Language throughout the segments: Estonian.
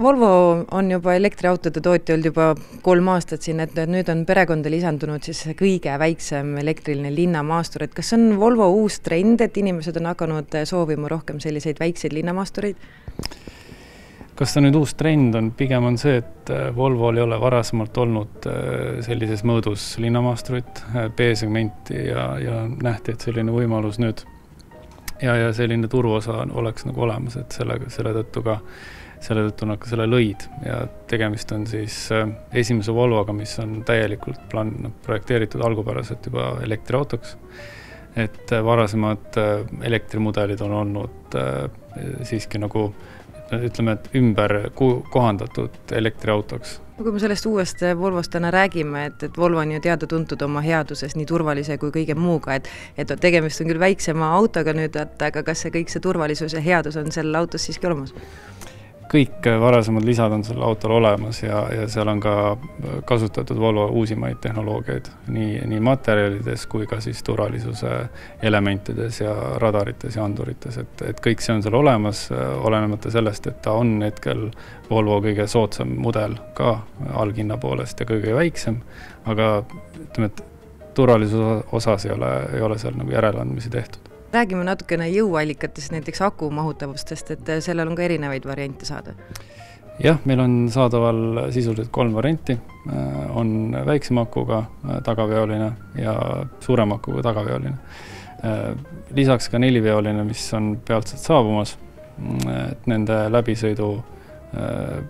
Volvo on juba elektriautode tootja olnud juba 3 aastat siin, et nüüd on perekonda lisandunud siis kõige väiksem elektriline linnamaastur. Et kas on Volvo uus trend, et inimesed on hakanud soovima rohkem selliseid väikseid linnamaastureid? Kas ta nüüd uus trend on? Pigem on see, et Volvo'l ei ole varasemalt olnud sellises mõõdus linnamaasturit, B-segmenti ja nähti, et selline võimalus nüüd ja selline turuosa oleks nagu olemas, et selle tõttu nad ka selle lõid ja tegemist on siis esimese Volvoga, mis on täielikult projekteeritud algupäraselt juba elektriautoks. Et varasemad elektrimudelid on olnud siiski nagu ütleme, et ümber kohandatud elektriautoks. Kui me sellest uuest Volvost täna räägime, et Volvo on ju teada-tuntud oma headuses nii turvalise kui kõige muuga, et tegemist on küll väiksema autoga nüüd, aga kas kõik see turvalisus ja headus on seal autos siiski olemas? Kõik varasemad lisad on seal autol olemas ja seal on ka kasutatud Volvo uusimaid tehnoloogiaid nii materjalides kui ka siis turvalisuse elementides ja radarites ja andurites, et kõik see on seal olemas, olenemata sellest, et ta on hetkel Volvo kõige soodsam mudel ka alghinna poolest ja kõige väiksem, aga ütleme, et turvalisuse osas ei ole seal nagu järeleandmisi tehtud. Räägime natukene jõuallikatest, näiteks aku mahutavustest, et sellel on ka erinevaid variante saada. Jah, meil on saadaval sisuliselt 3 varianti. On väiksema akuga tagaveoline ja suurema akuga tagaveoline. Lisaks ka 4-veoline, mis on pealtselt saabumas. Et nende läbisõidu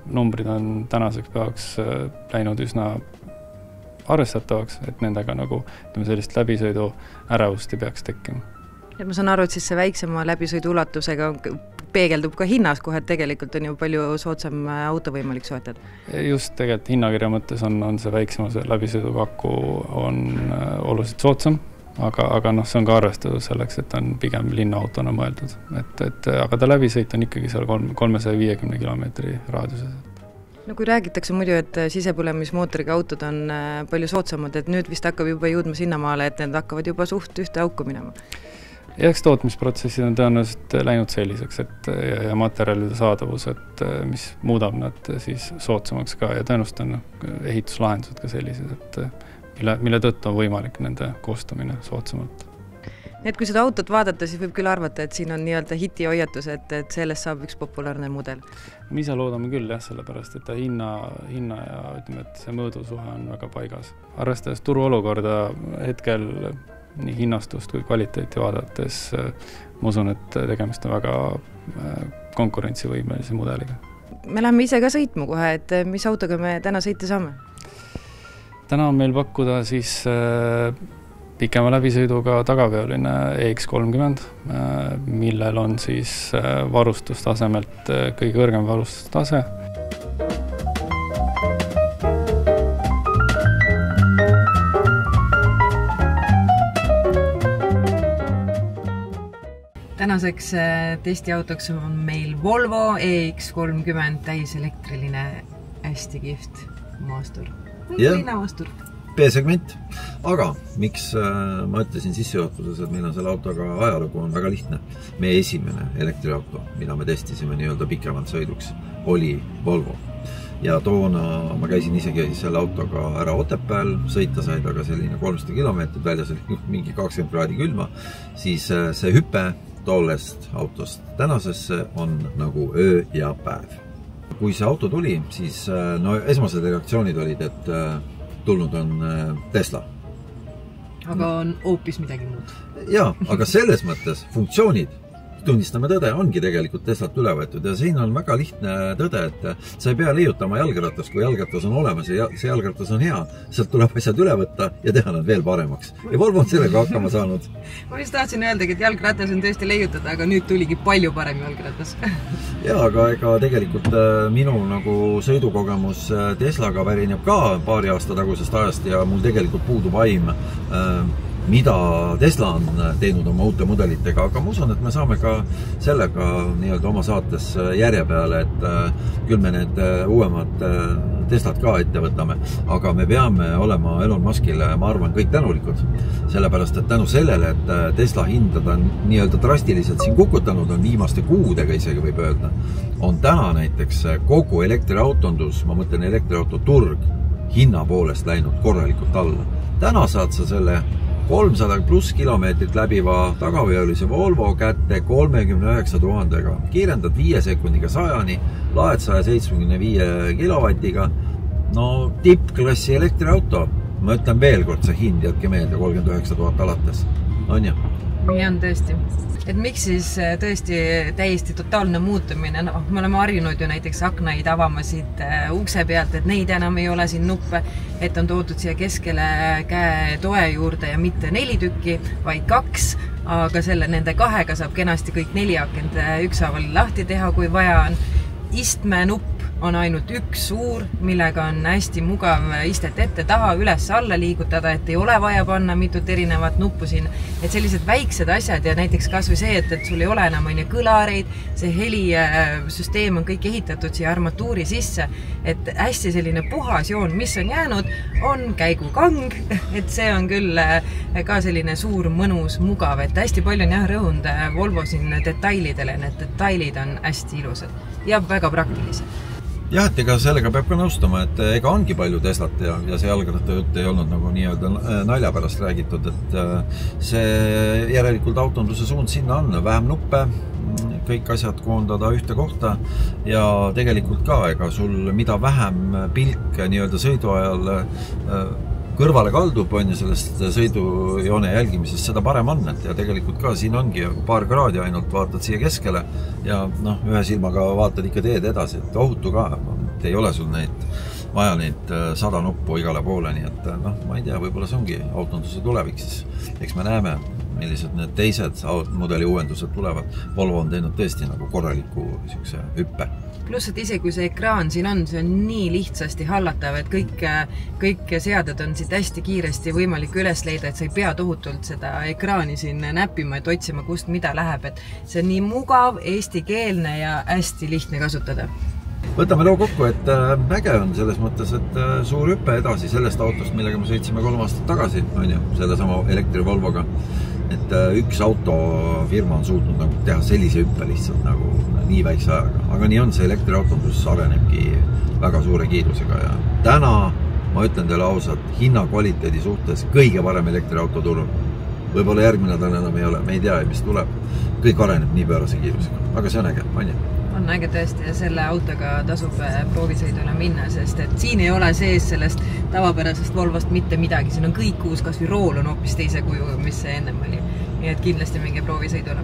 numbrid on tänaseks päevaks läinud üsna arvestatavaks, et nendega nagu sellist läbisõidu ärevust ei peaks tekkima. Ja ma saan aru, et siis see väiksema läbisõidu ulatusega peegeldub ka hinnas kohe, et tegelikult on ju palju soodsam auto võimalik soetada. Just tegelikult hinnakirja mõttes on see väiksema läbisõiduga aku on oluliselt soodsam, aga see on ka arvestatud selleks, et on pigem linnaautona mõeldud. Aga ta läbisõit on ikkagi seal 350 kilomeetri raadiuses. No kui räägitakse muidu, et sisepõlemismootoriga autod on palju soodsamad, et nüüd vist hakkab juba jõudma sinnamaale, et need hakkavad juba suht ühte auku minema. Eks tootmisprotsessid on tõenäoliselt läinud selliseks, ja materjalide saadavus, mis muudab nad siis soodsamaks ka ja tõenäoliselt on ehituslahendused ka sellised, mille tõttu on võimalik nende koostamine soodsamalt. Et kui seda autot vaadata, siis võib küll arvata, et siin on nii-öelda hitihoiatus, et sellest saab üks populaarne mudel. Me ise loodame küll, sellepärast, et ta hinna ja ütleme, et see mõõdusuhe on väga paigas. Arvestades turuolukorda hetkel nii hinnastust kui kvaliteeti vaadates, ma usun, et tegemist on väga konkurentsivõimelise mudeliga. Me läheme ise ka sõitma kohe, et mis autoga me täna sõita saame? Täna on meil pakkuda siis pikema läbisõiduga tagaveoline EX30, millel on siis varustustasemelt kõige kõrgem varustustase. Tänaseks testiautoks on meil Volvo EX30 täiselektriline hästi kihvt maastur. Linnamaastur. B-segment. Aga miks ma ütlesin sissejuhatuses, et meil on selle autoga ajalugu on väga lihtne. Meie esimene elektriauto, mida me testisime nii-öelda pikemalt sõiduks, oli Volvo. Ja toona ma käisin isegi selle autoga ära Otepääl, sõita said aga selline 300 kilomeetrit, väljas oli mingi 20 kraadi külma, siis see hüpe tollest autost tänasesse on nagu öö ja päev. Kui see auto tuli, siis esmased reaktsioonid olid, et tulnud on Tesla. Aga on hoopis midagi muud. Jaa, aga selles mõttes funktsioonid, tunnistame tõde, ongi tegelikult Teslat üle võetud ja siin on väga lihtne tõde, et sa ei pea leiutama jalgratast, kui jalgratas on olemas ja see jalgratas on hea, sealt tuleb asjad üle võtta ja teha nad veel paremaks. Ja Volvo on sellega hakkama saanud. Ma just tahtsin öeldagi, et jalgratas on tõesti leiutada, aga nüüd tuligi palju parem jalgratas. Jaa, aga ega tegelikult minu nagu sõidukogemus Teslaga pärineb ka paari aasta tagusest ajast ja mul tegelikult puudub aim mida Tesla on teinud oma uute mudelitega, aga ma usun, et me saame ka sellega nii-öelda oma saates järje peale, et küll me need uuemad Teslad ka ette võtame, aga me peame olema Elon Muskile, ma arvan, kõik tänulikud. Sellepärast, et tänu sellele, et Tesla hindad on nii-öelda drastiliselt siin kukutanud, on viimaste kuudega isegi võib öelda, on täna näiteks kogu elektriautondus, ma mõtlen elektriauto turg, hinna poolest läinud korralikult alla. Täna saad sa selle 300 pluss kilomeetrit läbiva tagaveolise Volvo kätte 39 000-ga. Kiirendad 5 sekundiga 100-ni, laed 175 kilovatiga. No tippklassi elektriauto. Ma ütlen veel kord, see hind jätke meelde 39 000 alates. On ju? Nii on tõesti. Et miks siis tõesti täiesti totaalne muutumine? No, me oleme harjunud ju näiteks aknaid avama siit ukse pealt, et neid enam ei ole siin nuppe, et on toodud siia keskele käe toe juurde ja mitte 4 tükki, vaid 2, aga nende 2-ga saab kenasti kõik 4 akent ükshaaval lahti teha, kui vaja on. Istme nupp on ainult üks suur, millega on hästi mugav istet ette taha, üles alla liigutada, et ei ole vaja panna mitut erinevat nuppu siin. Et sellised väiksed asjad ja näiteks kas või see, et sul ei ole enam kõlareid, see helisüsteem on kõik ehitatud siia armatuuri sisse, et hästi selline puhas joon, mis on jäänud, on käigukang, et see on küll ka selline suur, mõnus, mugav, et hästi palju on rõhunud Volvo siin detailidele, need detailid on hästi ilusad ja väga praktilised. Jah, et ega sellega peab ka nõustuma, et ega ongi palju Teslat ja see jalgratta jutt ei olnud nagu nii-öelda nalja pärast räägitud, et see järelikult autonduse suund sinna on, vähem nuppe, kõik asjad koondada ühte kohta ja tegelikult ka, ega sul mida vähem pilk nii-öelda sõidu ajal kõrvale kaldub, on ju sellest sõidujoone jälgimisest, seda parem on, et ja tegelikult ka siin ongi paar kraadi ainult, vaatad siia keskele ja noh, ühe silmaga vaatad ikka teed edasi, et ohutu ka, et ei ole sul vaja neid 100 nuppu igale poole, nii et noh, ma ei tea, võib-olla see ongi autonduse tulevik, siis eks me näeme, millised need teised mudeli uuendused tulevad. Volvo on teinud tõesti nagu korraliku hüppe. Pluss, et ise kui see ekraan siin on, see on nii lihtsasti hallatav, et kõik seaded on siit hästi kiiresti võimalik üles leida, et sa ei pea tohutult seda ekraani siin näppima, et otsima, kust mida läheb, et see on nii mugav, eestikeelne ja hästi lihtne kasutada. Võtame loo kokku, et äge on selles mõttes, et suur hüppe edasi sellest autost, millega me sõitsime 3 aastat tagasi, on ju, selle sama elektri Volvoga. Et üks autofirma on suutnud nagu teha sellise hüppe lihtsalt nagu nii väikse ajaga. Aga nii on, see elektriautondus arenebki väga suure kiirusega ja täna, ma ütlen teile ausalt, hinnakvaliteedi suhtes kõige parem elektriauto turul. Võib-olla järgmine nädal enam ei ole, me ei tea, mis tuleb. Kõik areneb nii pöörase kiirusega, aga see on äge, on ju? On äge tõesti ja selle autoga tasub proovisõidule minna, sest et siin ei ole sees sellest tavapärasest Volvost mitte midagi, siin on kõik uus, kas või rool on hoopis teise kuju, mis see ennem oli. Nii et kindlasti minge proovisõidule.